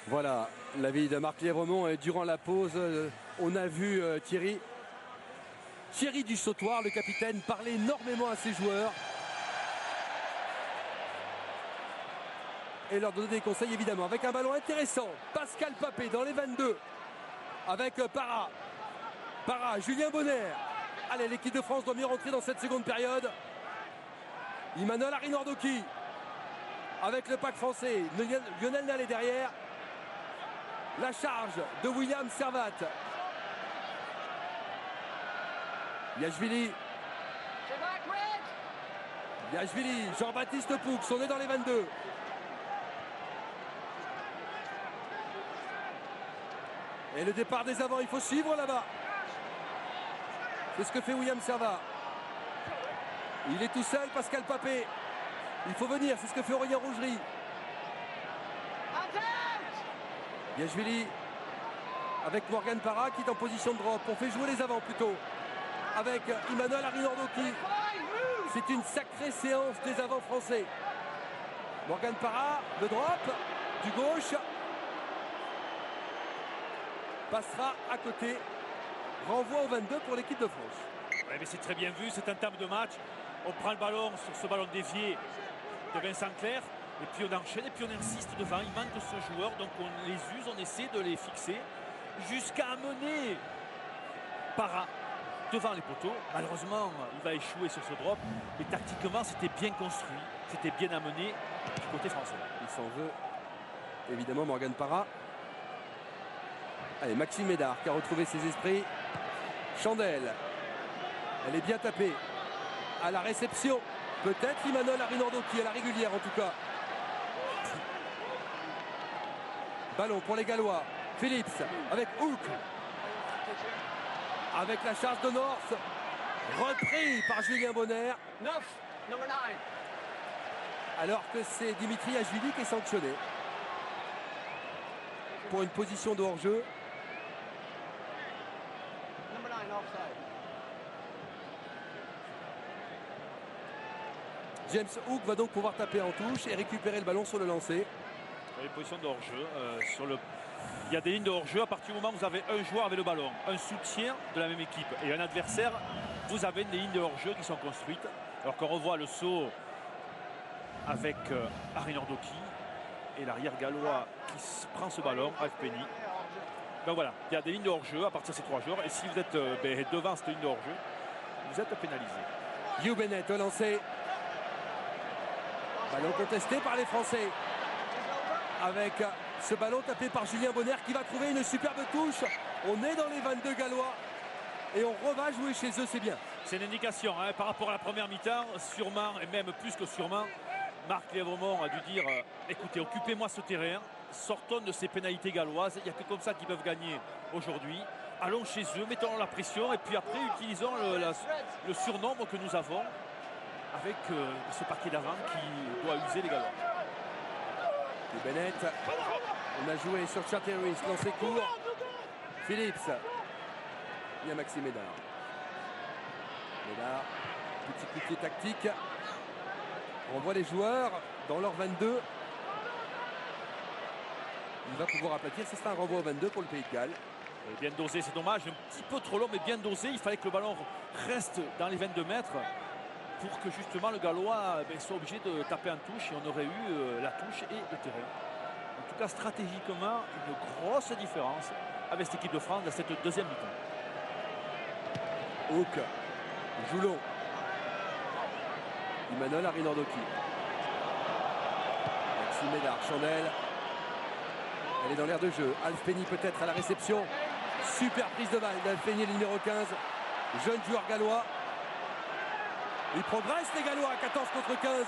Voilà l'avis de Marc Lévremont. Et durant la pause, on a vu Thierry du Sautoir, le capitaine, parler énormément à ses joueurs. Et leur donner des conseils évidemment. Avec un ballon intéressant. Pascal Papé dans les 22. Avec Para, Julien Bonner. Allez, l'équipe de France doit mieux rentrer dans cette seconde période. Emmanuel Arinordoki. Avec le pack français. Lionel Nallet derrière. La charge de William Servat. Yachvili, Jean-Baptiste Poux, on est dans les 22. Et le départ des avants, il faut suivre là-bas. C'est ce que fait William Servat. Il est tout seul, Pascal Papé. Il faut venir, c'est ce que fait Aurélien Rougerie. Yachvili avec Morgan Para qui est en position de drop. On fait jouer les avants plutôt. Avec Emmanuel Arinordoki. C'est une sacrée séance des avants français. Morgan Para, le drop du gauche. Passera à côté. Renvoi au 22 pour l'équipe de France. Ouais, mais c'est très bien vu, c'est un terme de match. On prend le ballon sur ce ballon dévié de Vincent Clerc. Et puis on enchaîne et puis on insiste devant. Il manque ce joueur, donc on les use, on essaie de les fixer jusqu'à amener Para devant les poteaux. Malheureusement, il va échouer sur ce drop. Mais tactiquement, c'était bien construit, c'était bien amené du côté français. Il s'en veut évidemment Morgan Para. Allez, Maxime Médard qui a retrouvé ses esprits. Chandelle. Elle est bien tapée. À la réception, peut-être Emmanuel Arinordoki à la régulière en tout cas. Ballon pour les Gallois. Phillips avec Hook. Avec la charge de North. Repris par Julien Bonner. Alors que c'est Dimitri Yachvili qui est sanctionné. Pour une position de hors-jeu. James Hook va donc pouvoir taper en touche et récupérer le ballon sur le lancer. Les positions de hors-jeu. Il y a des lignes de hors-jeu. À partir du moment où vous avez un joueur avec le ballon, un soutien de la même équipe et un adversaire, vous avez des lignes de hors-jeu qui sont construites. Alors qu'on revoit le saut avec Arinordoki et l'arrière gallois qui prend ce ballon, Penny. Ben voilà, il y a des lignes de hors-jeu à partir de ces trois joueurs. Et si vous êtes devant cette ligne de hors-jeu, vous êtes pénalisé. Hugh Bennett au lancer. Ballon contesté par les Français. Avec ce ballon tapé par Julien Bonner qui va trouver une superbe touche. On est dans les 22 Gallois. Et on va jouer chez eux, c'est bien. C'est une indication par rapport à la première mi-temps, sûrement, et même plus que sûrement, Marc Lévremont a dû dire écoutez, occupez-moi ce terrain, sortons de ces pénalités galloises. Il n'y a que comme ça qu'ils peuvent gagner aujourd'hui. Allons chez eux, mettons la pression et puis après utilisons le surnombre que nous avons avec ce paquet d'avant qui doit user les Gallois. Et Bennett, on a joué sur Charteris, lancé court. Phillips, il y a Maxime Médard. Médard, petit coup de pied tactique. On voit les joueurs dans leur 22. Il va pouvoir aplatir, ce sera un renvoi au 22 pour le Pays de Galles. Bien dosé, c'est dommage, un petit peu trop long mais bien dosé. Il fallait que le ballon reste dans les 22 mètres pour que justement le Gallois soit obligé de taper en touche et on aurait eu la touche et le terrain. En tout cas, stratégiquement, une grosse différence avec cette équipe de France dans cette deuxième mi-temps. Hook, Joulon, Emmanuel Arinordoki, Maxime Médard, Chandelle. Elle est dans l'air de jeu. Alf Penny peut-être à la réception. Super prise de balle d'Alf Penny, le numéro 15. Jeune joueur gallois. Ils progressent les Gallois à 14 contre 15.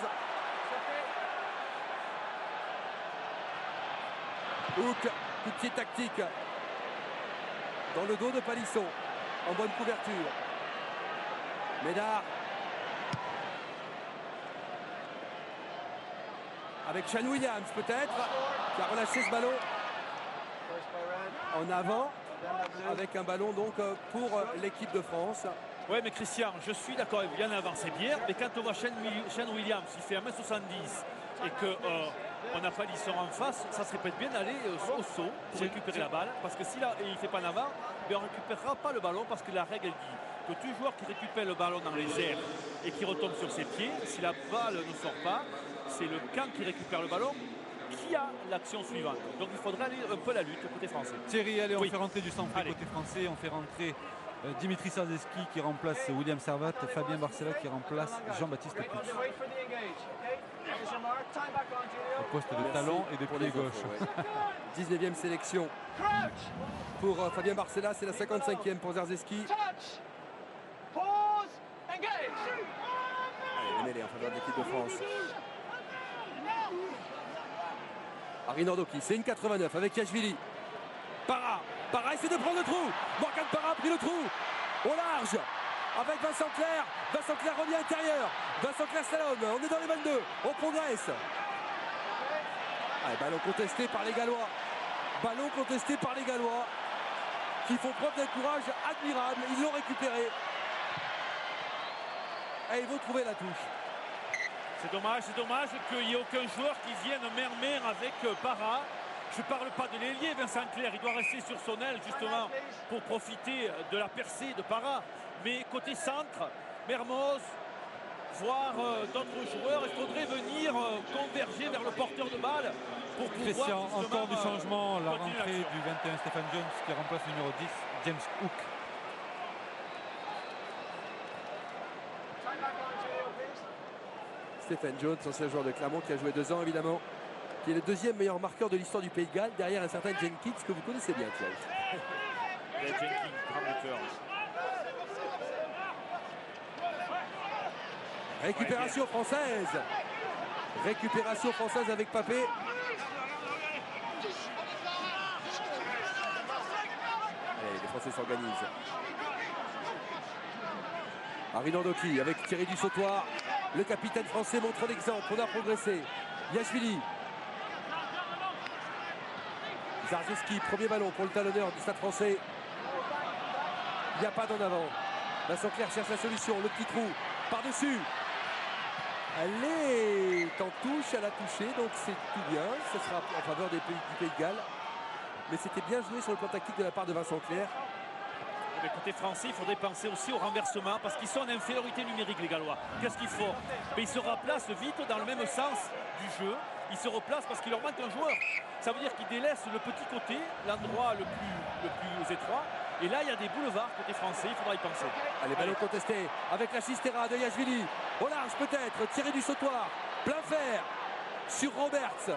Hook, coup de pied tactique. Dans le dos de Palisson. En bonne couverture. Médard. Avec Sean Williams peut-être. Qui a relâché ce ballon. En avant. Avec un ballon donc pour l'équipe de France. Oui, mais Christian, je suis d'accord avec vous, il y en a avant, c'est bien, mais quand on voit Sean Williams, il fait 1m70 et que on n'a pas l'histoire en face, ça serait peut-être bien d'aller au saut pour récupérer la balle. Parce que si là, il ne fait pas en avant, ben on ne récupérera pas le ballon parce que la règle dit que tout joueur qui récupère le ballon dans les airs et qui retombe sur ses pieds, si la balle ne sort pas, c'est le camp qui récupère le ballon qui a l'action suivante. Donc il faudrait aller un peu la lutte côté français. Thierry, allez, on fait rentrer du sang-froid côté français, on fait rentrer Dimitri Sarzeski qui remplace William Servat, Fabien Barcella qui remplace Jean-Baptiste Puig. Au poste de talon et de pied gauche. 19e sélection pour Fabien Barcella, c'est la 55e pour Zarzeski. Allez, les mêlées en faveur de l'équipe de France. Harry Nordoki, c'est une 89 avec Yachvili. Para essaie de prendre le trou. Morgan Para a pris le trou. Au large. Avec Vincent Clerc. Vincent Clerc revient à l'intérieur. Vincent Clerc Salon. On est dans les 22. On progresse. Allez, ballon contesté par les Gallois. Ballon contesté par les Gallois. Qui font preuve d'un courage admirable. Ils l'ont récupéré. Et ils vont trouver la touche. C'est dommage qu'il n'y ait aucun joueur qui vienne mer avec Para. Je ne parle pas de l'ailier, Vincent Clerc, il doit rester sur son aile justement pour profiter de la percée de Para. Mais côté centre, Mermoz, voire d'autres joueurs, il faudrait venir converger vers le porteur de balle pour pouvoir Christian, encore du changement, la continuer rentrée l'action. du 21 Stephen Jones qui remplace le numéro 10, James Hook. Stephen Jones, ancien joueur de Clermont qui a joué 2 ans évidemment, qui est le 2e meilleur marqueur de l'histoire du Pays de Galles, derrière un certain Jenkins que vous connaissez bien, Thierry. Jenkins, grand buteur. Récupération française. Récupération française avec Papé. Allez, les Français s'organisent. Harry Nordoki avec Thierry Dussautoir. Le capitaine français montre l'exemple. On a progressé. Yachvili. Zarzeski, premier ballon pour le talonneur du Stade français. Il n'y a pas d'en avant. Vincent Clerc cherche la solution. Le petit trou par-dessus. Elle est en touche, elle a touché, donc c'est tout bien. Ce sera en faveur du Pays de Galles. Mais c'était bien joué sur le plan tactique de la part de Vincent Clerc. Mais côté français, il faudrait penser aussi au renversement parce qu'ils sont en infériorité numérique, les Gallois. Qu'est-ce qu'il faut? Mais ils se replacent vite dans le même sens du jeu. Ils se replacent parce qu'il leur manque un joueur. Ça veut dire qu'ils délaissent le petit côté, l'endroit le plus étroit. Et là, il y a des boulevards côté français, il faudra y penser. Allez, ballon contesté avec la Chistera de Yachvili. Au large peut-être, tiré du sautoir. Plein fer sur Roberts.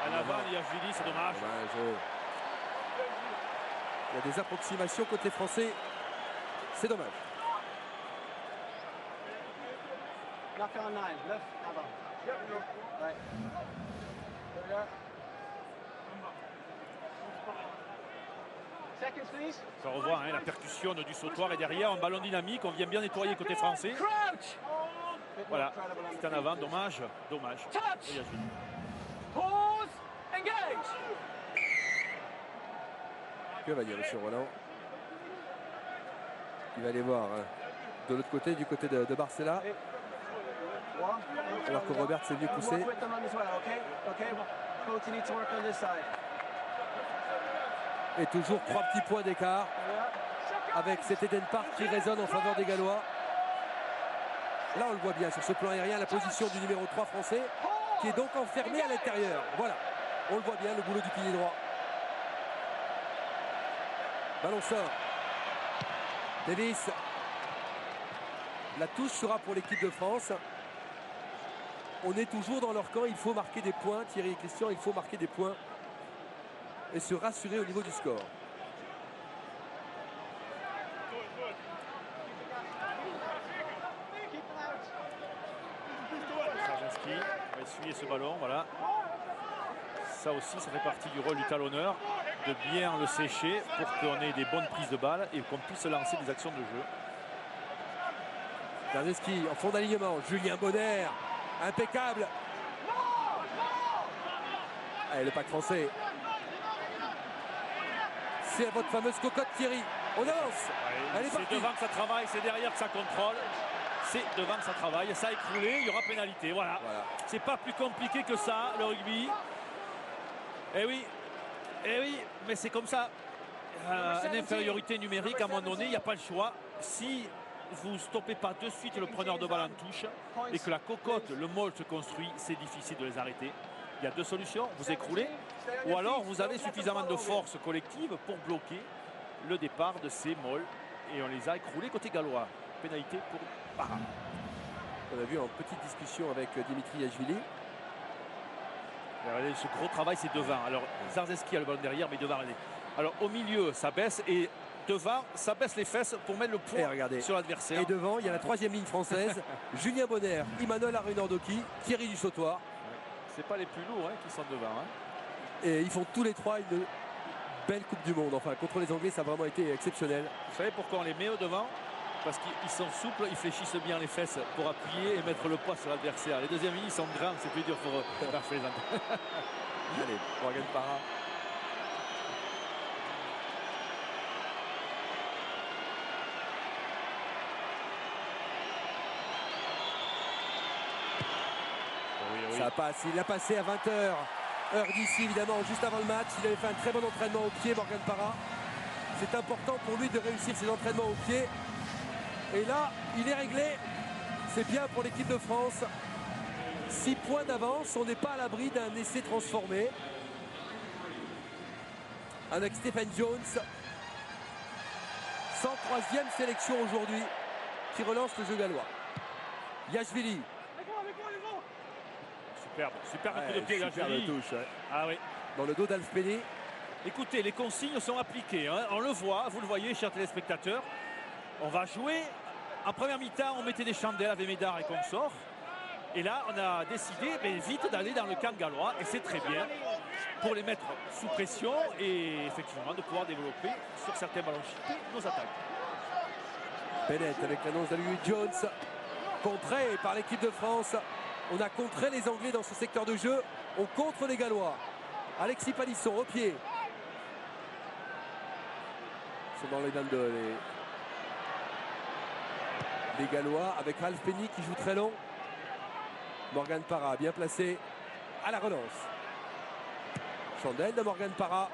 En avant, Yachvili, c'est dommage. Il y a des approximations côté français. C'est dommage. Ça revoit la percussion du sautoir et derrière un ballon dynamique. On vient bien nettoyer côté français. Voilà, c'est en avant, dommage. Que va dire M. Roland? Il va aller voir de l'autre côté, du côté de Barcella. Alors que Robert s'est mieux poussé. Et toujours 3 petits points d'écart avec cet Eden Park qui résonne en faveur des Gallois. Là on le voit bien sur ce plan aérien, la position du numéro 3 français qui est donc enfermé à l'intérieur. Voilà, on le voit bien, le boulot du pilier droit. Ballon sort. Davis. La touche sera pour l'équipe de France. On est toujours dans leur camp, il faut marquer des points. Thierry et Christian, il faut marquer des points et se rassurer au niveau du score. Sarzeski va essuyer ce ballon, voilà. Ça aussi, ça fait partie du rôle du talonneur, de bien le sécher pour qu'on ait des bonnes prises de balles et qu'on puisse lancer des actions de jeu. Sarzeski en fond d'alignement, Julien Bonner, impeccable. Allez, le pack français. C'est votre fameuse cocotte, Thierry. On avance. Ouais, Elle est c'est partie. devant que ça travaille, c'est derrière que ça contrôle. C'est devant que ça travaille, ça a écroulé, il y aura pénalité. Voilà. C'est pas plus compliqué que ça, le rugby. Eh oui, mais c'est comme ça. Une infériorité numérique, à un moment donné, il n'y a pas le choix. Si vous ne stoppez pas de suite le preneur de balle en touche et que la cocotte, le môle se construit, c'est difficile de les arrêter. Il y a deux solutions, vous écroulez ou alors vous avez suffisamment de force collective pour bloquer le départ de ces môles. Et on les a écroulés côté gallois. Pénalité pour Para. On a vu en petite discussion avec Dimitri Yachvili. Regardez, ce gros travail, c'est devant. Alors Zarzeski a le ballon derrière, mais devant. Alors au milieu, ça baisse et devant, ça baisse les fesses pour mettre le poids sur l'adversaire. Et devant, il y a la troisième ligne française. Julien Bonner, Emmanuel Arunordoki, Thierry Dussautoir. C'est pas les plus lourds qui sont devant. Et ils font tous les trois une belle Coupe du Monde. Enfin, contre les Anglais, ça a vraiment été exceptionnel. Vous savez pourquoi on les met au devant? Parce qu'ils sont souples, ils fléchissent bien les fesses pour appuyer et mettre le poids sur l'adversaire. Les deuxièmes lignes, ils sont grands, c'est plus dur pour eux. Parfait, les Anglais. Allez, Morgan Para. Ça passe, il l'a passé à 20h. Heure d'ici, évidemment, juste avant le match. Il avait fait un très bon entraînement au pied, Morgan Para. C'est important pour lui de réussir ses entraînements au pied. Et là, il est réglé. C'est bien pour l'équipe de France. 6 points d'avance. On n'est pas à l'abri d'un essai transformé. Avec Stephen Jones. 103e sélection aujourd'hui. Qui relance le jeu gallois. Yachvili. Superbe coup de pied, Yachvili. Touche. Ah oui. Dans le dos d'Alfpeni. Écoutez, les consignes sont appliquées. On le voit, vous le voyez, chers téléspectateurs. On va jouer. En première mi-temps, on mettait des chandelles avec Médard et consorts. Et là, on a décidé vite d'aller dans le camp gallois. Et c'est très bien pour les mettre sous pression et effectivement de pouvoir développer sur certains ballons chippés nos attaques. Bennett avec l'annonce d'Louis Jones. Contré par l'équipe de France. On a contré les Anglais dans ce secteur de jeu. On contre les Gallois. Alexis Palisson au pied. Ils sont dans les 22. Les Gallois avec Ralph Penny qui joue très long. Morgan Para bien placé à la relance. Chandelle de Morgan Para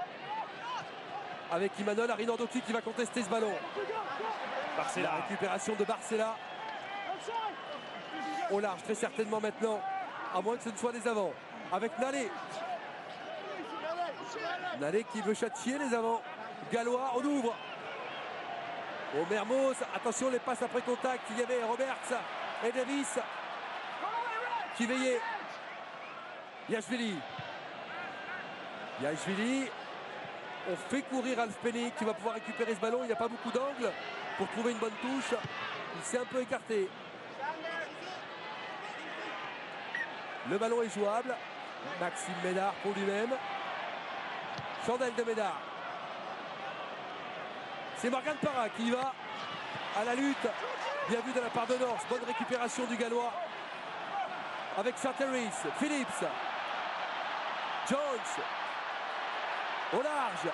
avec Emmanuel Arunordoki qui va contester ce ballon. Barcella. La récupération de Barcella. Au large très certainement maintenant, à moins que ce ne soit des avants. Avec Nalé. Nalé qui veut châtier les avants. Gallois, on ouvre. Au Mermoz, attention les passes après contact. Il y avait Roberts et Davis qui veillaient. Yachvili. On fait courir Alfpeni qui va pouvoir récupérer ce ballon. Il n'y a pas beaucoup d'angle pour trouver une bonne touche. Il s'est un peu écarté. Le ballon est jouable. Maxime Médard pour lui-même. Chandelle de Médard. C'est Morgan Para qui va à la lutte. Bien vu de la part de North. Bonne récupération du Gallois. Avec Charteris. Phillips. Jones. Au large.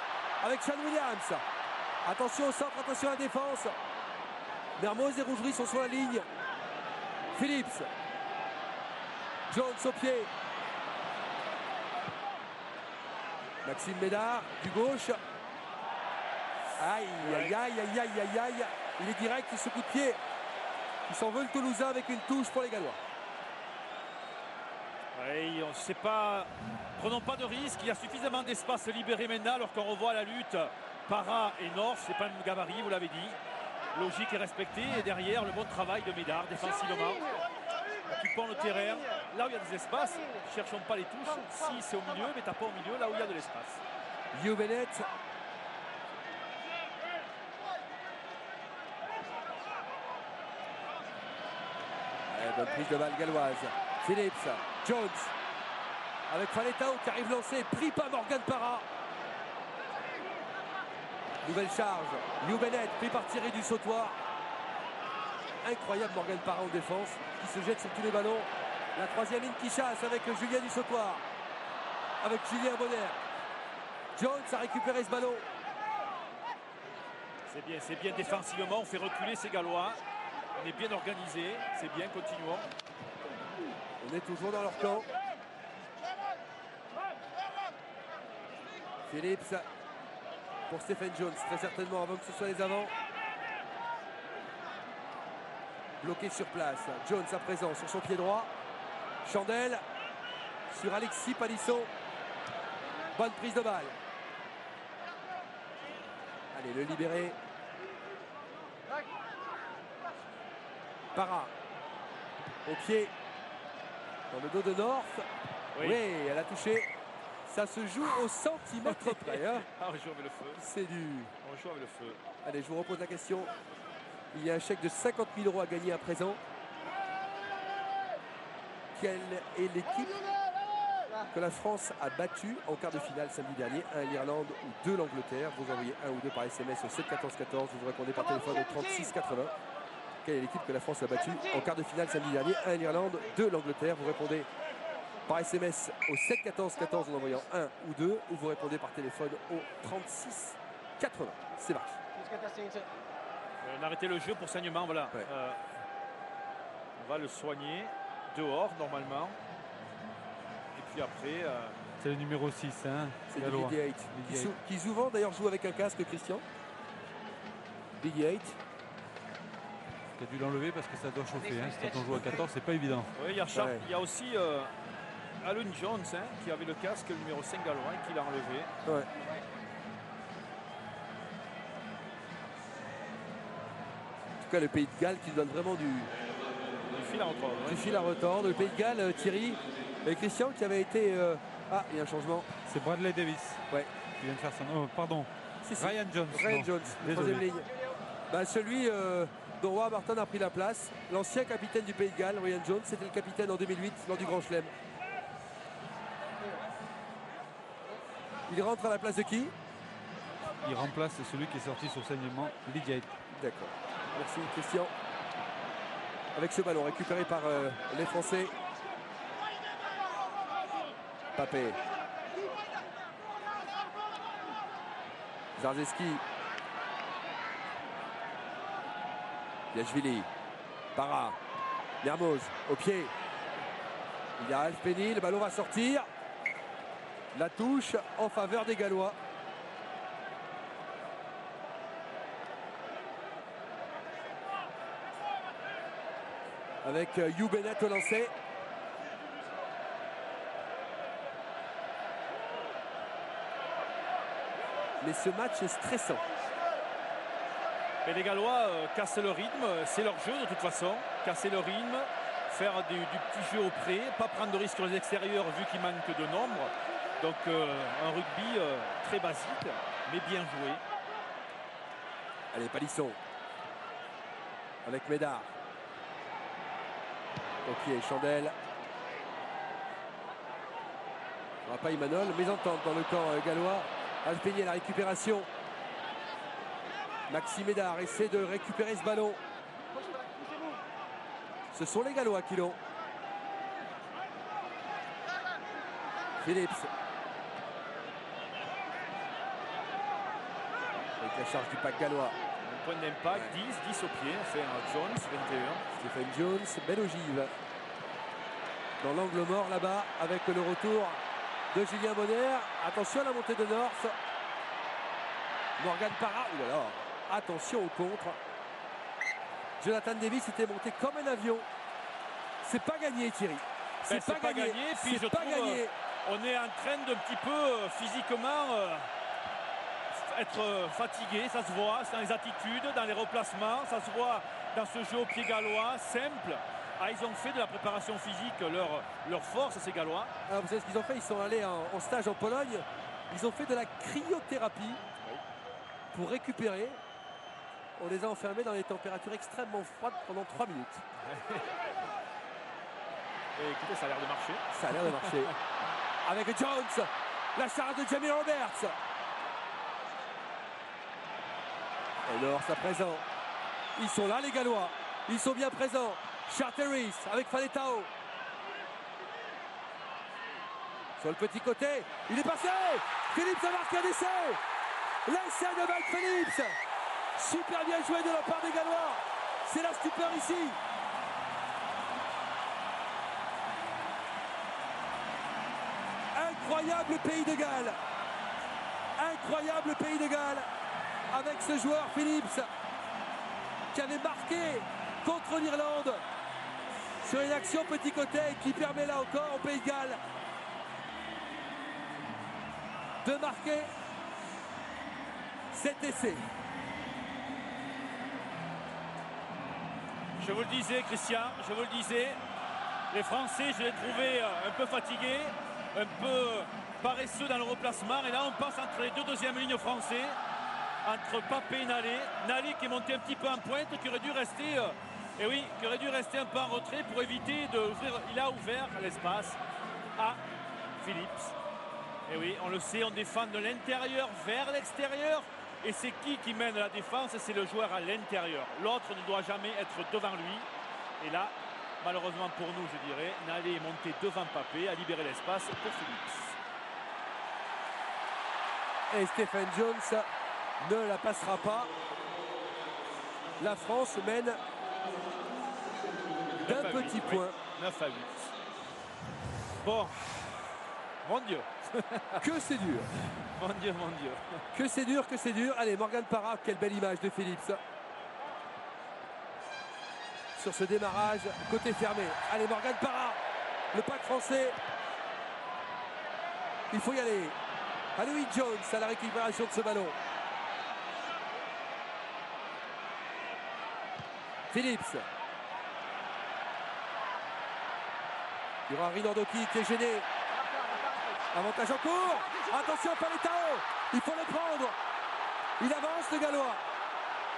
Avec Sean Williams. Attention au centre, attention à la défense. Mermoz et Rougerie sont sur la ligne. Phillips. Jones au pied. Maxime Médard du gauche. Aïe, aïe, aïe, aïe, aïe, aïe, aïe. Il est direct, ce coup de pied. Il s'en veut le Toulousain avec une touche pour les Gallois. Oui, on ne sait pas. Prenons pas de risque. Il y a suffisamment d'espace libéré maintenant alors qu'on revoit la lutte. Para et North, c'est pas le gabarit, vous l'avez dit. Logique et respectée. Et derrière, le bon travail de Médard défensivement. Occupant le terrain. Là où il y a des espaces, cherchons pas les touches. Si c'est au milieu, mais t'as pas au milieu, là où il y a de l'espace. Hugh Bennett. Bonne prise de balle galloise. Phillips, Jones. Avec Faletao qui arrive lancé, pris par Morgan Para. Nouvelle charge. Hugh Bennett, pris par Thierry Dussautoir. Incroyable Morgan Para en défense, qui se jette sur tous les ballons. La troisième ligne qui chasse avec Julien Dussautoir. Avec Julien Bonner. Jones a récupéré ce ballon. C'est bien défensivement, on fait reculer ces Gallois. On est bien organisé, c'est bien, continuons. On est toujours dans leur camp. Phillips pour Stephen Jones, très certainement avant que ce soit les avants. Bloqué sur place. Jones à présent sur son pied droit. Chandel sur Alexis Palisson. Bonne prise de balle. Allez, le libérer. Para. Au pied. Dans le dos de North. Oui, elle a touché. Ça se joue au centimètre près. Hein. On joue avec le feu. C'est du... On joue avec le feu. Allez, je vous repose la question. Il y a un chèque de 50 000 € à gagner à présent. Quelle est l'équipe que la France a battue en quart de finale samedi dernier? 1 l'Irlande ou 2 l'Angleterre. Vous envoyez 1 ou 2 par SMS au 7 14 14. Vous répondez par téléphone au 36 80. Quelle est l'équipe que la France a battue en quart de finale samedi dernier? 1 l'Irlande, 2 l'Angleterre. Vous répondez par SMS au 7 14 14 en envoyant 1 ou 2. Ou vous répondez par téléphone au 36 80. C'est parti. On a arrêté le jeu pour saignement, voilà. Ouais. On va le soigner dehors normalement. Et puis après... C'est le numéro 6, hein, C'est Gallois. Biggie 8. Qui souvent d'ailleurs joue avec un casque, Christian. Biggie 8. Tu as dû l'enlever parce que ça doit chauffer. Hein. Si on joue à 14, c'est pas évident. Oui, il y a aussi Alun Jones qui avait le casque, le numéro 5 gallois, et qui l'a enlevé. Ouais. En tout cas, le Pays de Galles qui donne vraiment du fil à retordre. Du fil à retordre. Le Pays de Galles, Thierry et Christian qui avait été... Ah, il y a un changement. C'est Bradley Davis. Ouais. Qui vient de faire son... Oh, pardon. Si. Ryan Jones. Ryan Jones, Désolé. troisième ligne. Bah, celui dont Roy Barton a pris la place. L'ancien capitaine du Pays de Galles, Ryan Jones, c'était le capitaine en 2008 lors du Grand Chelem. Il rentre à la place de qui? Il remplace celui qui est sorti sur saignement, Lydia. D'accord. Merci Christian. Avec ce ballon récupéré par les Français. Papé. Zarzeski. Yachvili. Para. Mermoz au pied. Il y a Alf Penny, le ballon va sortir. La touche en faveur des Gallois. Avec Hugh Bennett au lancer. Mais ce match est stressant. Mais les Gallois cassent le rythme, c'est leur jeu de toute façon. Casser le rythme, faire du petit jeu au pré, pas prendre de risques sur les extérieurs vu qu'il manque de nombre. Donc un rugby très basique, mais bien joué. Allez, Palisson. Avec Médard. Au pied, Chandel. Pas Imanol, mésentente dans le camp gallois. Alpeigné, la récupération. Maxime Médard essaie de récupérer ce ballon. Ce sont les Gallois qui l'ont. Phillips. Avec la charge du pack gallois. Un point d'impact, 10 au pied. Enfin, Jones, 21. Stephen Jones, belle ogive. Dans l'angle mort là-bas, avec le retour de Julien Bonner. Attention à la montée de North. Morgan Para. Ouh là là. Attention au contre. Jonathan Davis était monté comme un avion. C'est pas gagné, Thierry. C'est pas gagné. Puis je trouve on est en train d'un petit peu physiquement être fatigué. Ça se voit dans les attitudes, dans les replacements. Ça se voit dans ce jeu au pied gallois, simple. Ah, ils ont fait de la préparation physique leur force, ces Gallois. Alors, vous savez ce qu'ils ont fait? Ils sont allés en stage en Pologne. Ils ont fait de la cryothérapie pour récupérer. On les a enfermés dans des températures extrêmement froides pendant 3 minutes. Et écoutez, ça a l'air de marcher. Ça a l'air de marcher. Avec Jones, la charge de Jamie Roberts. Et North à présent. Ils sont là, les Gallois. Ils sont bien présents. Charteris avec Faletao. Sur le petit côté, il est passé. Phillips a marqué un essai. L'essai de Mike Phillips. Super bien joué de la part des Gallois. C'est la stupeur ici. Incroyable Pays de Galles. Incroyable Pays de Galles. Avec ce joueur Phillips qui avait marqué contre l'Irlande sur une action petit côté qui permet là encore au Pays de Galles de marquer cet essai. Je vous le disais, Christian, je vous le disais, les Français, je les trouvais un peu fatigués, un peu paresseux dans le replacement. Et là, on passe entre les deux deuxièmes lignes français, entre Papé et Nalé. Nalé qui est monté un petit peu en pointe, qui aurait dû rester, et oui, qui aurait dû rester un peu en retrait pour éviter d'ouvrir. Il a ouvert l'espace à Phillips. Et oui, on le sait, on défend de l'intérieur vers l'extérieur. Et c'est qui mène la défense? C'est le joueur à l'intérieur. L'autre ne doit jamais être devant lui. Et là, malheureusement pour nous, je dirais, Nalé est monté devant Papé, a libéré l'espace pour Phillips. Et Stephen Jones ne la passera pas. La France mène d'un petit point. 9 à 8. Bon, mon Dieu. Que c'est dur. Mon Dieu, mon Dieu. Que c'est dur, que c'est dur. Allez, Morgan Parra, quelle belle image de Phillips. Sur ce démarrage, côté fermé. Allez, Morgan Parra, le pack français. Il faut y aller. À Louis Jones à la récupération de ce ballon. Phillips. Il y aura Rinaldoki qui est gêné. Avantage en cours. Attention, Paletao. Il faut le prendre. Il avance, le Gallois.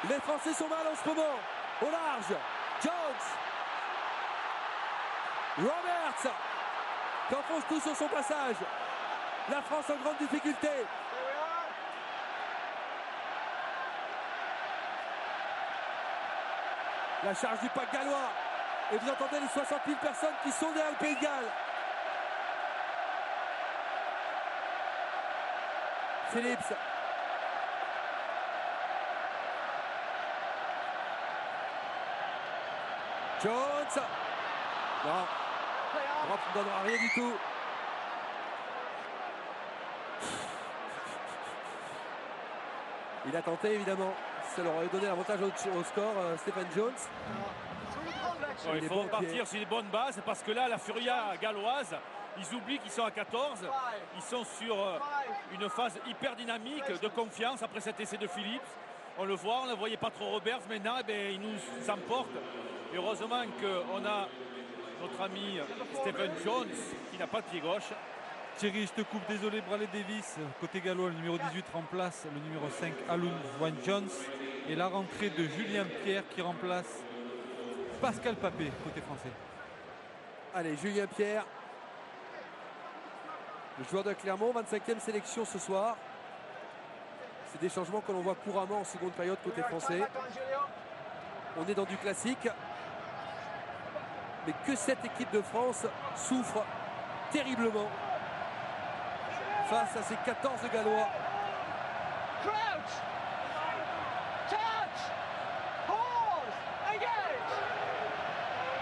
Les Français sont mal en ce moment. Au large. Jones. Roberts. Qui enfonce tout sur son passage. La France en grande difficulté. La charge du pack gallois. Et vous entendez les 60 000 personnes qui sont derrière le Pays de Galles. Phillips. Jones. Non. Drop ne donnera rien du tout. Il a tenté évidemment. Ça leur aurait donné l'avantage au score, Stephen Jones. Il faut partir sur les bonnes bases parce que là, la Furia galloise, ils oublient qu'ils sont à 14. Ils sont sur une phase hyper dynamique de confiance après cet essai de Phillips. On le voit, on ne voyait pas trop Roberts. Maintenant, eh bien, il nous emporte. Et heureusement qu'on a notre ami Stephen Jones qui n'a pas de pied gauche. Thierry, je te coupe, désolé, Bradley Davis, côté gallois, le numéro 18 remplace le numéro 5, Alun Wayne Jones. Et la rentrée de Julien Pierre qui remplace Pascal Papé, côté français. Allez, Julien Pierre, le joueur de Clermont, 25e sélection ce soir. C'est des changements que l'on voit couramment en seconde période côté français. On est dans du classique. Mais que cette équipe de France souffre terriblement face à ces 14 Gallois.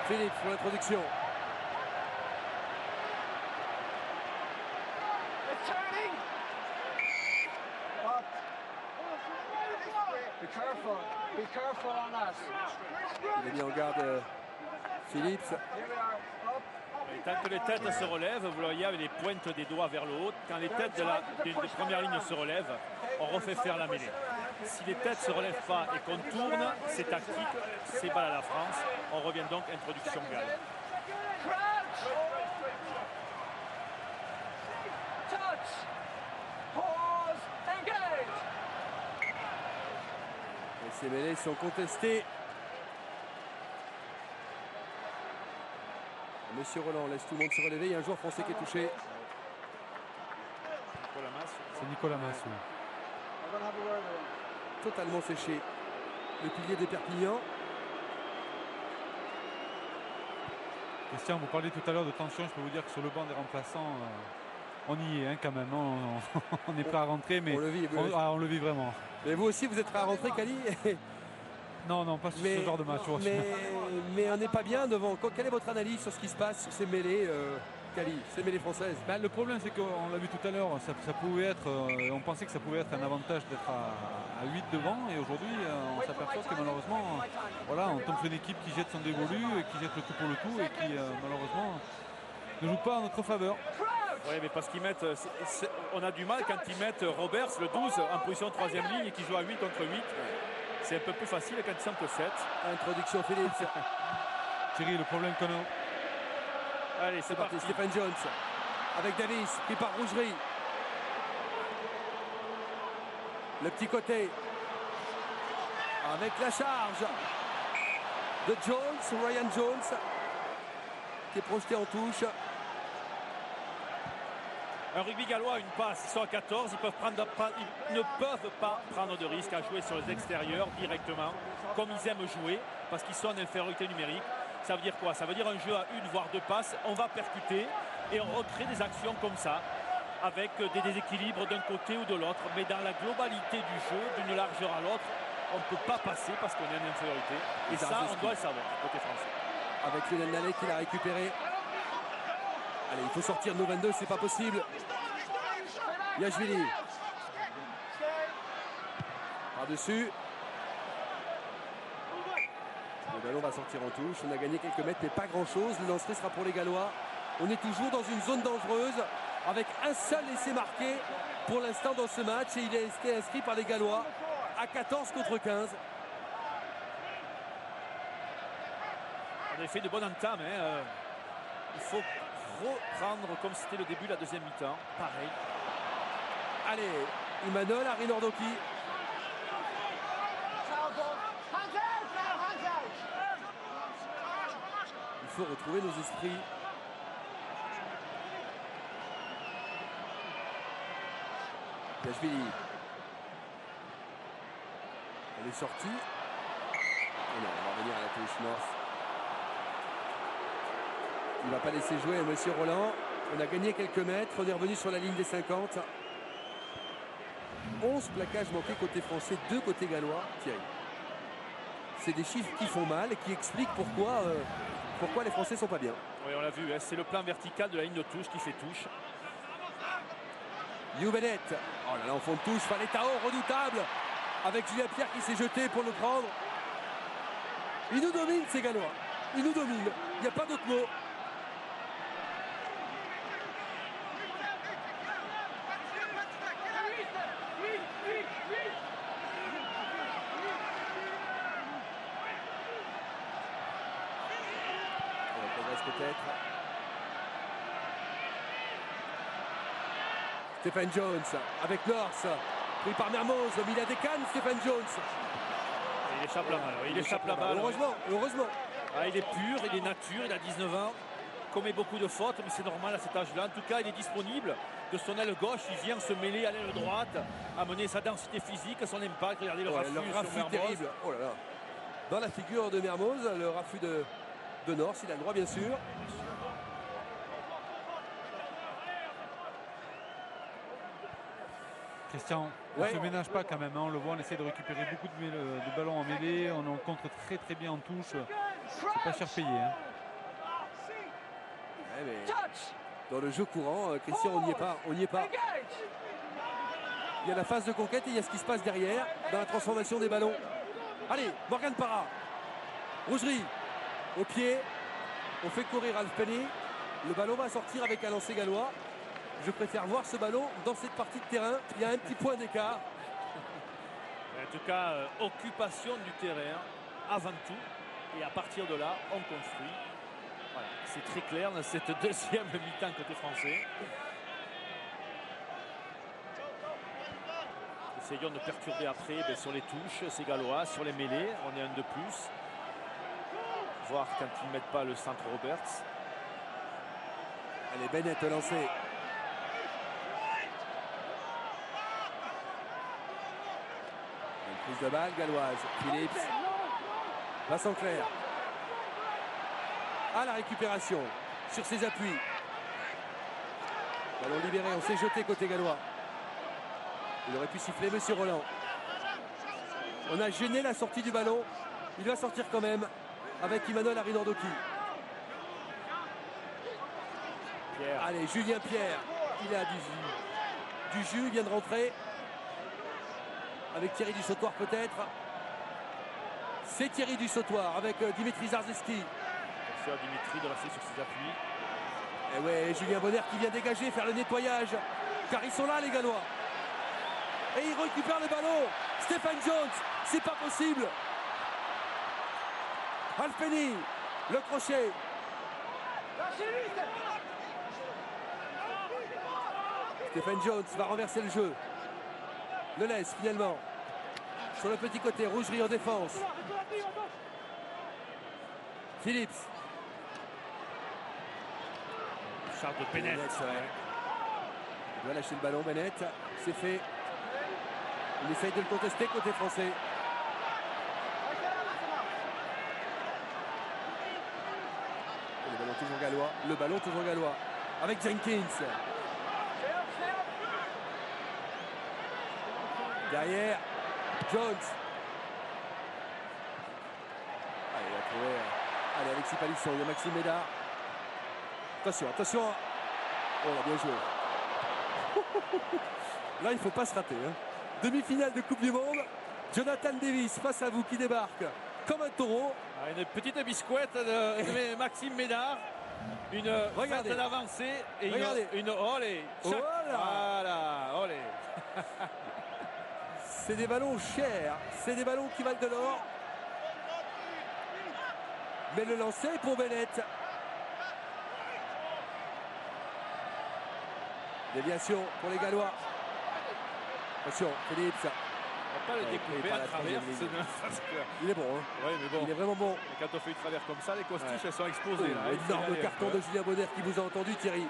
Philippe pour l'introduction. Il a mis en garde Phillips. Et tant que les têtes se relèvent, vous le voyez avec les pointes des doigts vers le haut, quand les têtes de première ligne se relèvent, on refait faire la mêlée. Si les têtes ne se relèvent pas et qu'on tourne, c'est tactique, c'est balle à la France. On revient donc à introduction Galles. Et ces mêlées sont contestées. Monsieur Roland laisse tout le monde se relever. Il y a un joueur français qui est touché. C'est Nicolas Massou. Totalement séché. Le pilier des Perpignan. Christian, vous parliez tout à l'heure de tension. Je peux vous dire que sur le banc des remplaçants, on y est hein, quand même. On est prêt à rentrer, mais on le vit, on le vit vraiment. Mais vous aussi, vous êtes prêt à rentrer, Kali? Non, non, pas sur ce genre de match. Mais on n'est pas bien devant. Quelle est votre analyse sur ce qui se passe sur ces mêlées, Kali, ces mêlées françaises? Ben, le problème, c'est qu'on l'a vu tout à l'heure, ça pouvait être, on pensait que ça pouvait être un avantage d'être à 8 devant, et aujourd'hui, on s'aperçoit que malheureusement, voilà, on tombe sur une équipe qui jette son dévolu, et qui jette le tout pour le tout, et qui malheureusement ne joue pas en notre faveur. Oui, mais parce qu'ils mettent, on a du mal quand ils mettent Roberts, le 12, en position de 3e ligne et qui joue à 8 contre 8. C'est un peu plus facile quand ils sont que 7. Introduction Philippe. Thierry, le problème qu'on a. Allez, c'est parti. Stephen Jones avec Davis, pris par Rougerie. Le petit côté. Avec la charge de Jones, Ryan Jones, qui est projeté en touche. Un rugby gallois, une passe, ils sont à 14, ils ne peuvent pas prendre de risque à jouer sur les extérieurs directement, comme ils aiment jouer, parce qu'ils sont en infériorité numérique. Ça veut dire quoi? Ça veut dire un jeu à 1 voire 2 passes, on va percuter et on recrée des actions comme ça, avec des déséquilibres d'un côté ou de l'autre, mais dans la globalité du jeu, d'une largeur à l'autre, on ne peut pas passer parce qu'on est en infériorité. Et ça, on doit le savoir, côté français. Avec Lionel Nallet qui l'a récupéré. Allez, il faut sortir de nos 22, c'est pas possible. Yachvili. Par-dessus. Le ballon va sortir en touche. On a gagné quelques mètres, mais pas grand-chose. Le lancer sera pour les Gallois. On est toujours dans une zone dangereuse, avec un seul essai marqué pour l'instant dans ce match. Et il a été inscrit par les Gallois à 14 contre 15. On a fait de bonnes entames. Il faut reprendre comme c'était le début de la deuxième mi-temps. Pareil. Allez, Imanol, Harry Nordoki. Il faut retrouver nos esprits. Yachvili. Elle est sortie. Et non, on va revenir à la touche North. Il ne va pas laisser jouer Monsieur Roland. On a gagné quelques mètres. On est revenu sur la ligne des 50. 11 plaquages manqués côté français, 2 côté gallois. Thierry. C'est des chiffres qui font mal et qui expliquent pourquoi les Français sont pas bien. Oui, on l'a vu. C'est le plan vertical de la ligne de touche qui fait touche. Youbenet. Oh là là, en fond de touche. Faletao, redoutable. Avec Julien Pierre qui s'est jeté pour le prendre. Ils nous dominent, ces Gallois. Ils nous dominent. Il n'y a pas d'autre mot. Peut-être. Stephen Jones avec North, pris par Mermoz, mais il a des cannes, Stephen Jones. Il échappe la balle. Il échappe la balle. Heureusement. Ah, il est pur, il est nature, il a 19 ans. Commet beaucoup de fautes, mais c'est normal à cet âge-là. En tout cas, il est disponible de son aile gauche. Il vient se mêler à l'aile droite, amener sa densité physique, son impact. Regardez le raffut sur Mermoz. Terrible. Oh là là. Dans la figure de Mermoz, le raffut de North, il a le droit bien sûr. Christian, on ne se ménage pas quand même, hein. On le voit, on essaie de récupérer beaucoup de ballons en mêlée, on en contre très bien en touche. C'est pas cher payé. Hein. Ouais, mais dans le jeu courant, Christian, on n'y est pas. Il y a la phase de conquête et il y a ce qui se passe derrière dans la transformation des ballons. Allez, Morgan Parra. Rougerie. Au pied, on fait courir Alf Penny. Le ballon va sortir avec un lancer gallois. Je préfère voir ce ballon dans cette partie de terrain. Il y a un petit point d'écart. En tout cas, occupation du terrain avant tout. Et à partir de là, on construit. Voilà, c'est très clair dans cette deuxième mi-temps côté français. Essayons de perturber après sur les touches, ces Gallois, sur les mêlées. On est un de plus. Voir quand ils ne mettent pas le centre Roberts. Allez, Bennett lancé. Une prise de balle galloise. Phillips. Vincent Clair. À la récupération sur ses appuis. Ballon libéré, on s'est jeté côté gallois. Il aurait pu siffler Monsieur Roland. On a gêné la sortie du ballon Il va sortir quand même avec Emmanuel Arinandoki. Pierre. Allez, Julien Pierre, il a du jus, il vient de rentrer. Avec Thierry Dussautoir peut-être. C'est Thierry Dussautoir avec Dimitri Zarzeski. Attention à Dimitri de rester sur ses appuis. Et ouais, Julien Bonner qui vient dégager, faire le nettoyage. Car ils sont là les Gallois. Et il récupère le ballon. Stephen Jones, c'est pas possible. Alfeni, le crochet. Stephen Jones va renverser le jeu. Le laisse finalement. Sur le petit côté, Rougerie en défense. Phillips. Charles de Bennett. Il doit lâcher le ballon, Bennett. C'est fait. Il essaye de le contester côté français. Le ballon toujours gallois. Le ballon toujours gallois. Avec Jenkins. Derrière, Jones. Allez, il a trouvé. Allez, Alexis Palisson, il y a Maxime Médard. Attention, attention. Oh, on a bien joué. Là, il ne faut pas se rater. Hein. Demi-finale de Coupe du Monde. Jonathan Davis face à vous qui débarque comme un taureau. Une petite biscuette de Maxime Médard. Une Regardez. avancée et Regardez. une olé. Voilà, olé. C'est des ballons chers. C'est des ballons qui valent de l'or. Mais le lancer pour Bennett. Déviation pour les Gallois. Attention, Phillips. On va pas le découper pas à la travers. troisième ligne. Parce que... Il est bon. Hein. Oui, mais bon. Il est vraiment bon. Quand on fait une travers comme ça, les costiches, Ouais. elles sont exposées. Là. Énorme carton de Julien Bonner qui vous a entendu, Thierry.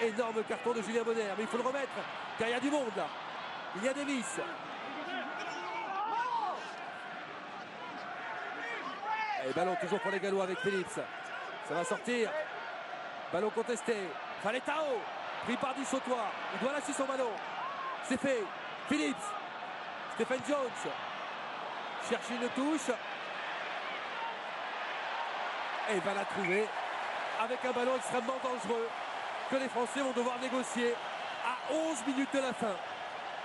Énorme carton de Julien Bonner. Mais il faut le remettre, car il y a du monde là. Il y a Davis. Et ballon toujours pour les Gallois avec Phillips. Ça va sortir. Ballon contesté. Faletao. Pris par Dussautoir. Il doit lâcher son ballon. C'est fait. Phillips. Stephen Jones. Cherche une touche. Et il va la trouver. Avec un ballon extrêmement dangereux. Que les Français vont devoir négocier à 11 minutes de la fin.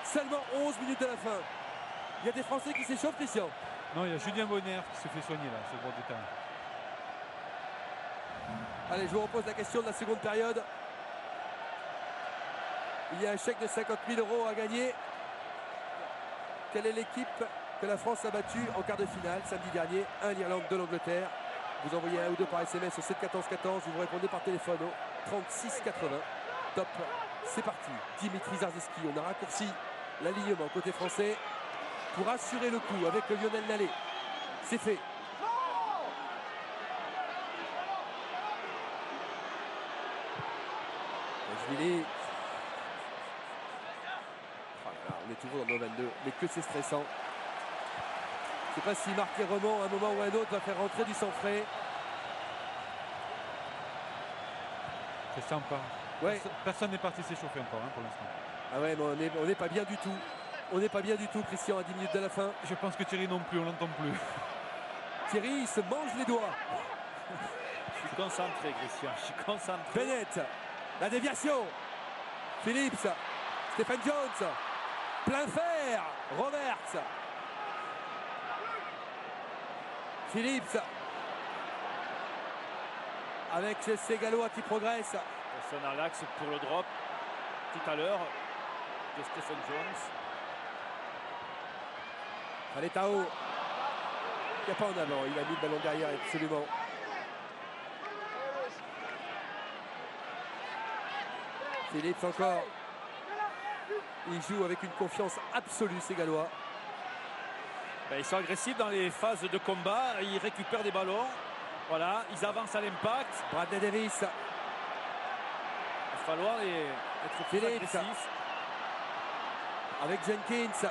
Seulement 11 minutes de la fin. Il y a des Français qui s'échauffent, Christian. Non, il y a Julien Bonner qui se fait soigner là, sur le bord du terrain. Allez, je vous repose la question de la seconde période. Il y a un chèque de 50 000 € à gagner. Quelle est l'équipe que la France a battue en quart de finale samedi dernier? 1 l'Irlande, 2 l'Angleterre. Vous envoyez un ou deux par SMS au 7 14 14. Vous répondez par téléphone au 36 80. Top. C'est parti. Dimitri Zarzeski. On a raccourci l'alignement côté français pour assurer le coup avec Lionel Nallet. C'est fait. Jvili. Oh là là, on est toujours dans le 22. Mais que c'est stressant. Je ne sais pas s'il marque les rebonds à un moment ou à un autre, va faire rentrer du sang frais. C'est sympa. Ouais. Personne n'est parti s'échauffer encore hein, pour l'instant. Ah ouais, mais on n'est pas bien du tout. On n'est pas bien du tout, Christian, à 10 minutes de la fin. Je pense que Thierry non plus, on l'entend plus. Thierry, il se mange les doigts. Je suis concentré, Christian. Je suis concentré. Bennett, la déviation. Phillips, Stephen Jones, plein fer. Roberts. Phillips. Avec ces Gallois qui progressent. Personne à l'axe pour le drop tout à l'heure de Stephen Jones. Faletao. Il n'y a pas en avant. Il a mis le ballon derrière absolument. Phillips encore. Il joue avec une confiance absolue, ces Gallois. Ben, ils sont agressifs dans les phases de combat. Ils récupèrent des ballons. Voilà, ils avancent à l'impact. Bradley Davis. Il va falloir être plus Phillips. agressifs. Avec Jenkins.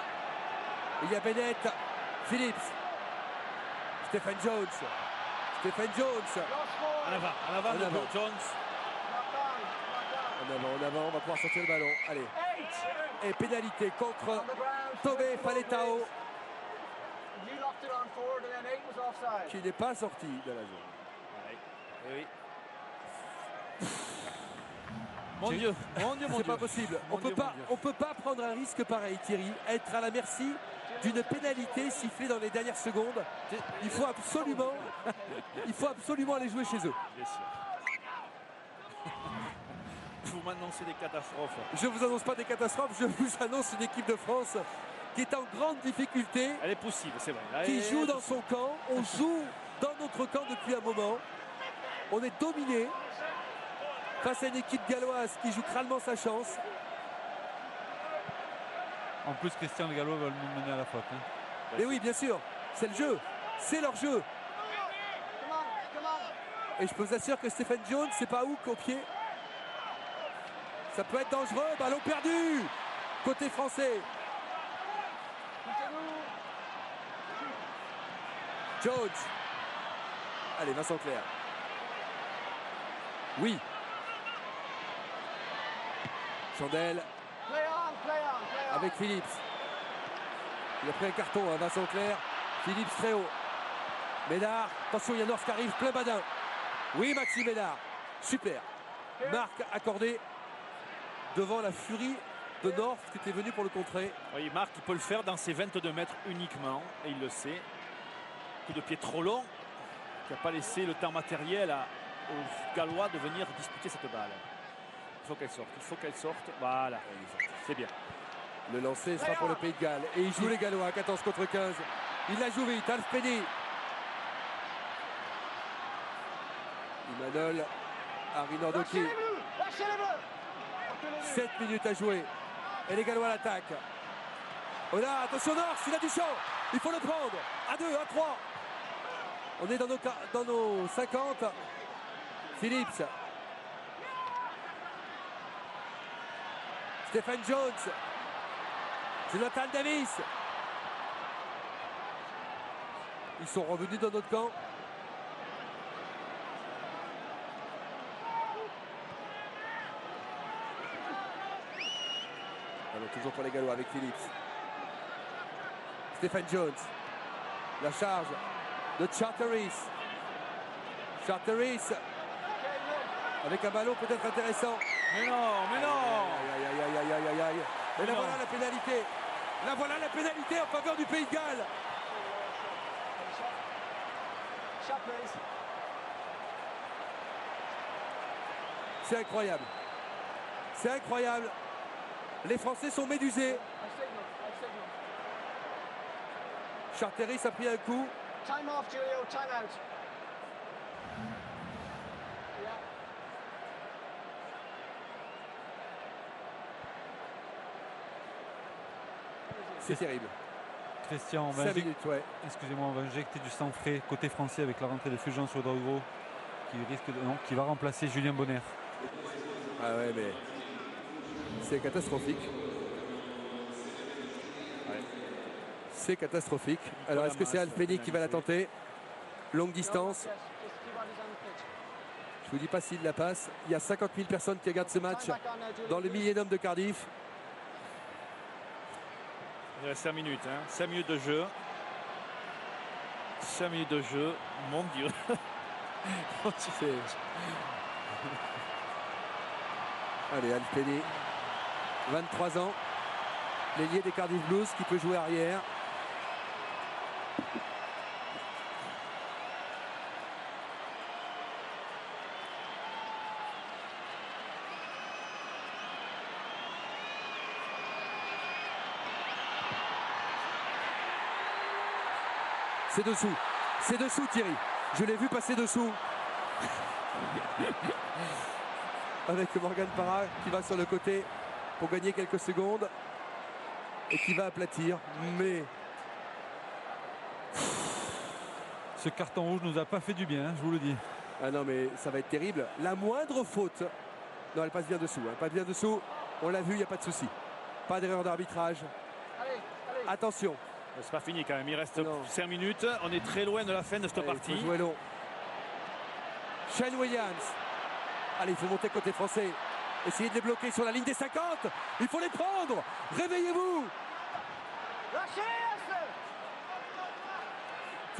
Il y a Bennett. Phillips. Stephen Jones. Stephen Jones. En avant En de avant. Jones. En avant, on va pouvoir sortir le ballon. Allez. Et pénalité contre Tobé Faletao. qui n'est pas sorti de la zone. Ouais. Oui. Mon Dieu, mon Dieu, mon C'est Dieu. pas possible. Mon Dieu, mon Dieu. On peut pas prendre un risque pareil, Thierry. Être à la merci d'une pénalité sifflée dans les dernières secondes. Il faut absolument aller jouer chez eux. Bien sûr. Vous m'annoncez des catastrophes. Je vous annonce pas des catastrophes, je vous annonce une équipe de France qui est en grande difficulté, Elle est possible, c'est vrai. Elle qui est joue dans possible. son camp. On joue dans notre camp depuis un moment. On est dominé face à une équipe galloise qui joue crânement sa chance. En plus, Christian le Gallois va nous mener à la faute. Hein. Et oui, bien sûr, c'est le jeu, c'est leur jeu. Et je vous assure que Stephen Jones, c'est pas Hook au pied. Ça peut être dangereux, ballon perdu côté français. Jones. Allez, Vincent Clerc. Oui. Chandel avec Phillips. Il a pris un carton, hein, Vincent Clerc. Phillips très haut. Ménard, attention, il y a North qui arrive, plein badin. Oui, Maxime Ménard. Super. Marque accordée devant la furie de North qui était venu pour le contrer. Oui, Marc, il peut le faire dans ses 22 mètres uniquement, et il le sait. Coup de pied trop long, qui n'a pas laissé le temps matériel aux Gallois de venir disputer cette balle. Il faut qu'elle sorte, il faut qu'elle sorte. Voilà, c'est bien. Le lancer sera pour le Pays de Galles. Et il joue les Gallois, 14 contre 15. Il la joue vite, Alf Penny. Imanol, Harry Nordoki. 7 minutes à jouer. Et les Gallois l'attaquent. Oh là, attention North, il a du champ. Il faut le prendre. À 2, à 3. On est dans nos 50. Phillips. Stephen Jones. Jonathan Davis. Ils sont revenus dans notre camp. Alors, toujours pour les Gallois avec Phillips. Stephen Jones. La charge de Charteris. Charteris. Avec un ballon peut-être intéressant. Mais non, mais non. Aïe, aïe, aïe, aïe, aïe, aïe, aïe. Et là Non. voilà la pénalité. Là voilà la pénalité en faveur du Pays de Galles. C'est incroyable. C'est incroyable. Les Français sont médusés. Charteris a pris un coup. Time off, Julio, time out. C'est terrible. Christian, on va 5 minutes, ouais. excusez-moi, on va injecter du sang frais côté français avec la rentrée de Fulgence Ouedraogo qui va remplacer Julien Bonner. Ah ouais, mais c'est catastrophique. Ouais. C'est catastrophique. Alors, est-ce que c'est Alfeni qui va la tenter? Longue distance. Je vous dis pas s'il la passe. Il y a 50 000 personnes qui regardent ce match dans le Millennium de Cardiff. Il reste 5 minutes, hein. 5 minutes de jeu. 5 minutes de jeu, mon Dieu. C'est- Allez, Alfeni, 23 ans, l'ailier des Cardiff Blues qui peut jouer arrière. C'est dessous Thierry. Je l'ai vu passer dessous. Avec Morgan Parra qui va sur le côté pour gagner quelques secondes et qui va aplatir. Mais Ce carton rouge nous a pas fait du bien, hein, je vous le dis. ah non, mais ça va être terrible. La moindre faute. Non, elle passe bien dessous. Elle passe bien dessous. On l'a vu, il n'y a pas de souci. Pas d'erreur d'arbitrage. Attention. C'est pas fini quand même, il reste Non. 5 minutes. On est très loin de la fin de cette Allez, partie. il faut jouer long. Shane Williams. Allez, il faut monter côté français. Essayez de les bloquer sur la ligne des 50. Il faut les prendre. Réveillez-vous.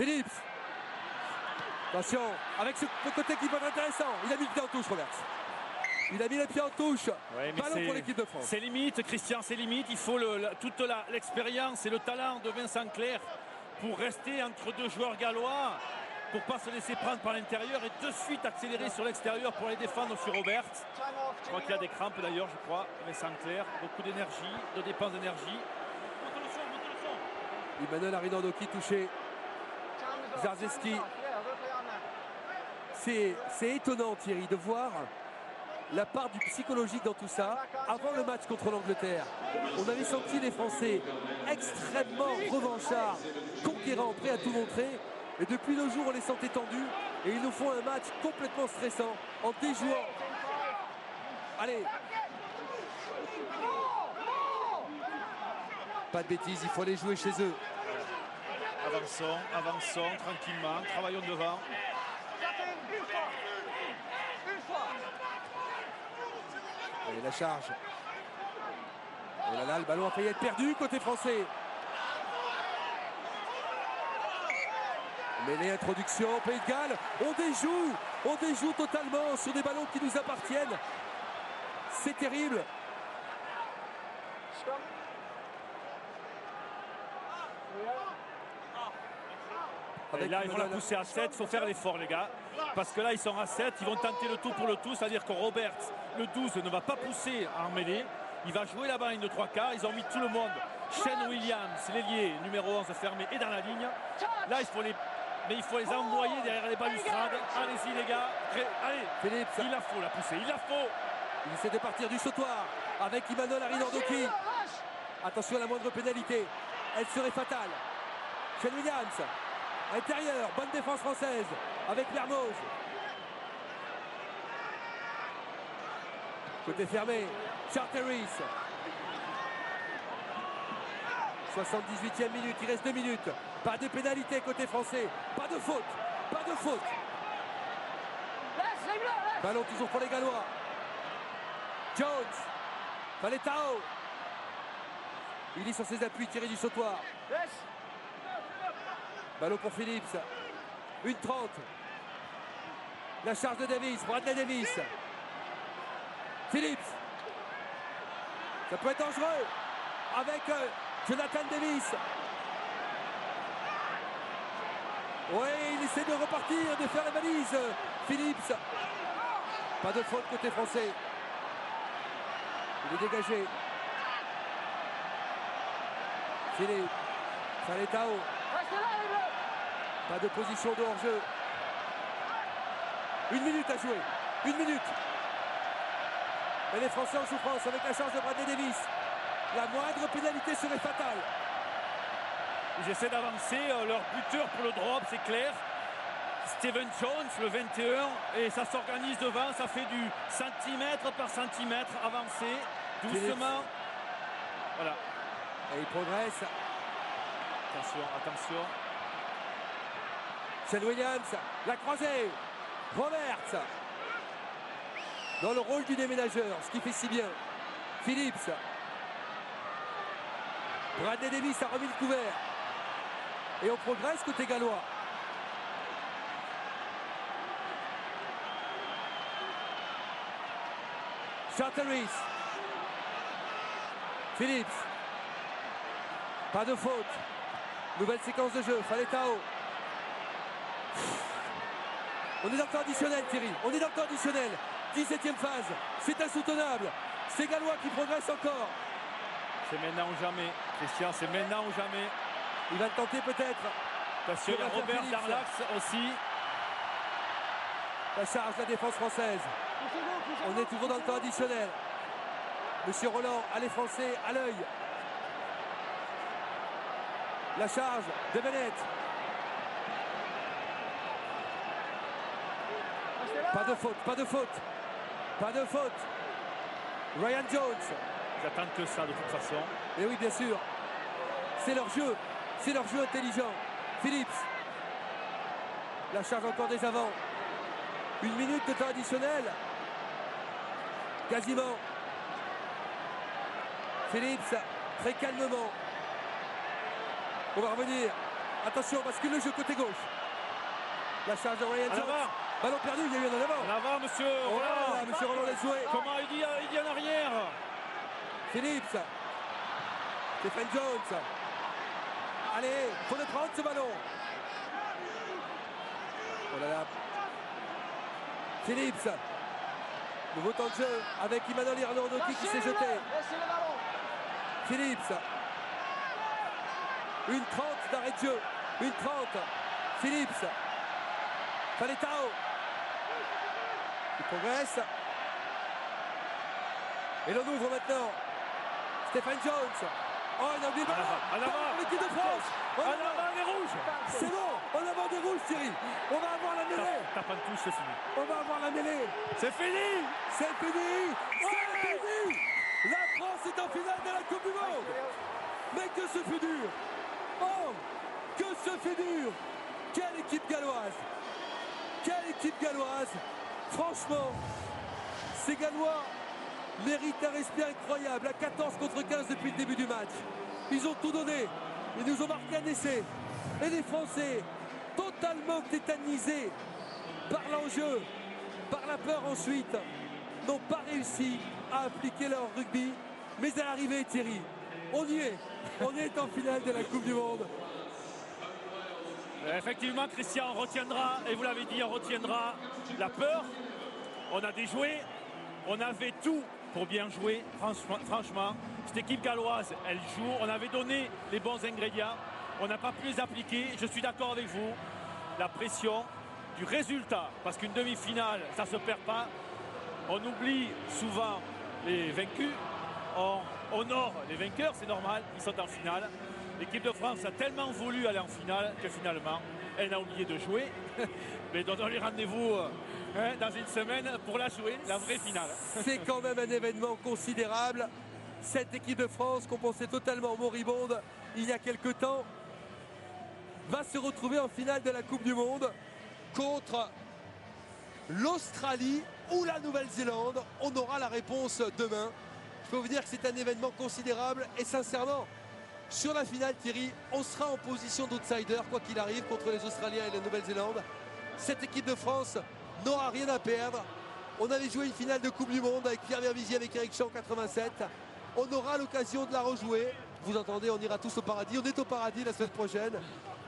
Phillips. Attention, avec ce côté qui peut être intéressant. Il a mis le pied en touche, Roberts. Il a mis le pied en touche. Ouais, mais Ballon pour l'équipe de France. C'est limite, Christian, c'est limite. Il faut toute l'expérience et le talent de Vincent Clerc pour rester entre deux joueurs gallois, pour ne pas se laisser prendre par l'intérieur et de suite accélérer sur l'extérieur pour aller défendre sur Roberts. Time off, Je crois qu'il y a des crampes d'ailleurs, je crois. Vincent Clerc, beaucoup d'énergie, de dépenses d'énergie. Monte le son, monte le son. Emmanuel Arinordoki touché. Time is off. Zarzeski. Time is off. Yeah, replay on that. C'est étonnant, Thierry, de voir la part du psychologique dans tout ça. Avant le match contre l'Angleterre, on avait senti les Français extrêmement revanchards, conquérants, prêts à tout montrer. Et depuis le jour, on les sentait tendus. Et ils nous font un match complètement stressant, en déjouant. Allez. Pas de bêtises, il faut aller jouer chez eux. Avançons tranquillement, travaillons devant. Allez, la charge. Oh là là, le ballon a failli être perdu côté français. Mais les introductions, Pays de Galles, on déjoue totalement sur des ballons qui nous appartiennent. C'est terrible. Scrum. Et là, il faut la pousser à 7, il faut faire l'effort, les gars. Parce que là, ils sont à 7, ils vont tenter le tout pour le tout, c'est-à-dire que Roberts, le 12, ne va pas pousser en mêlée. Il va jouer là-bas une de 3 quarts. Ils ont mis tout le monde. Shane Williams, l'ailier numéro 11 fermé et dans la ligne. Là, il faut les envoyer derrière les balustrades. Allez-y, les gars. Allez, Phillips, il la faut la pousser, il la faut. il essaie de partir du sautoir avec Emmanuel Arinordoki. Attention à la moindre pénalité. Elle serait fatale. Shane Williams, intérieur, bonne défense française avec Mermoz. Côté fermé, Charteris. 78e minute, il reste 2 minutes. Pas de pénalité côté français, pas de faute, pas de faute. Ballon toujours pour les Gallois. Jones, Faletao. Il est sur ses appuis, tiré du sautoir. Yes. Ballon pour Phillips. 1:30. La charge de Davis, Bradley Davis. Phillips. Ça peut être dangereux. Avec Jonathan Davis. Oui, il essaie de repartir, de faire la valise. Phillips. Pas de faute côté français. Il est dégagé. Phillips. Faletao. Pas de position de hors-jeu. 1 minute à jouer. 1 minute. Et les Français en souffrance avec la charge de Bradley Davis. La moindre pénalité serait fatale. Ils essaient d'avancer. Leur buteur pour le drop, c'est clair. Stephen Jones, le 21. Et ça s'organise devant. Ça fait du centimètre par centimètre avancé. Doucement. Voilà. Et il progresse. Attention. Shane Williams, la croisée. Roberts. Dans le rôle du déménageur, ce qui fait si bien. Phillips. Bradley Davis a remis le couvert. Et on progresse côté gallois. Charteris. Phillips. Pas de faute. Nouvelle séquence de jeu. Faletao. On est dans le temps additionnel, Thierry. On est dans le temps additionnel. 17e phase. C'est insoutenable. C'est Gallois qui progresse encore. C'est maintenant ou jamais. Christian, c'est maintenant ou jamais. Il va le tenter peut-être. Attention, il y a Robert dans l'axe aussi. La charge de la défense française. On est toujours dans le temps additionnel. Monsieur Roland a les Français à l'œil. La charge de Bennett. Pas de faute, pas de faute. Pas de faute. Ryan Jones. Ils attendent que ça de toute façon. Et oui, bien sûr. C'est leur jeu. C'est leur jeu intelligent. Phillips. La charge encore des avants. 1 minute de temps additionnel. Quasiment. Phillips, très calmement. On va revenir. Attention, bascule le jeu côté gauche. La charge de Ryan En Jones. avant. Ballon perdu, il y a eu un en avant. En avant, monsieur Oh là Roland. là, monsieur Roland laisse jouer. Comment il dit en arrière? Phillips. Stephen Jones. Allez, il faut le prendre ce ballon. Oh là là. Phillips. Nouveau temps de jeu avec Emmanuel Hernandez qui s'est jeté. Laissez le ballon. Phillips. Une 30 d'arrêt de jeu. Une 30. Phillips. Paletao. Il progresse. Et l'on ouvre maintenant. Stephen Jones. Oh, il a oublié le ballon. En avant. L'équipe de France. En avant, les rouges. C'est bon. En avant des rouges, Thierry. On va avoir la mêlée. Tape en touche, c'est fini. On va avoir la mêlée. C'est fini. C'est fini. C'est fini. La France est en finale de la Coupe du Monde. Mais que ce fut dur. Oh, que ce fut dur. Quelle équipe galloise. Quelle équipe galloise. Franchement, ces Gallois méritent un respect incroyable. À 14 contre 15 depuis le début du match. Ils ont tout donné. Ils nous ont marqué un essai. Et les Français, totalement tétanisés par l'enjeu, par la peur ensuite, n'ont pas réussi à appliquer leur rugby. Mais à l'arrivée, Thierry, on y est. On est en finale de la Coupe du Monde. Effectivement, Christian, on retiendra, et vous l'avez dit, on retiendra la peur. On a déjoué, on avait tout pour bien jouer, franchement. Cette équipe galloise, elle joue, on avait donné les bons ingrédients, on n'a pas pu les appliquer. Je suis d'accord avec vous, la pression du résultat, parce qu'une demi-finale, ça ne se perd pas. On oublie souvent les vaincus, on honore les vainqueurs, c'est normal, ils sont en finale. L'équipe de France a tellement voulu aller en finale que finalement, elle a oublié de jouer. Mais donnons-lui rendez-vous dans une semaine pour la jouer, la vraie finale. C'est quand même un événement considérable. Cette équipe de France qu'on pensait totalement moribonde il y a quelque temps va se retrouver en finale de la Coupe du Monde contre l'Australie ou la Nouvelle-Zélande. On aura la réponse demain. Je peux vous dire que c'est un événement considérable et sincèrement, sur la finale, Thierry, on sera en position d'outsider, quoi qu'il arrive, contre les Australiens et la Nouvelle-Zélande. Cette équipe de France n'aura rien à perdre. On avait joué une finale de Coupe du Monde avec Pierre Verbizier, avec Eric Champ en 87. On aura l'occasion de la rejouer. Vous entendez, on ira tous au paradis. On est au paradis la semaine prochaine.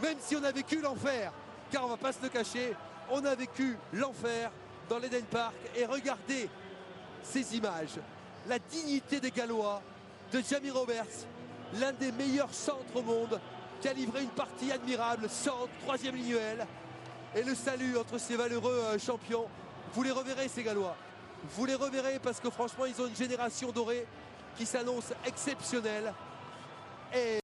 Même si on a vécu l'enfer, car on ne va pas se le cacher, on a vécu l'enfer dans l'Eden Park. Et regardez ces images. La dignité des Gallois, de Jamie Roberts, l'un des meilleurs centres au monde, qui a livré une partie admirable, centre, troisième lignelle, et le salut entre ces valeureux champions. Vous les reverrez, ces Gallois. Vous les reverrez parce que franchement, ils ont une génération dorée qui s'annonce exceptionnelle. Et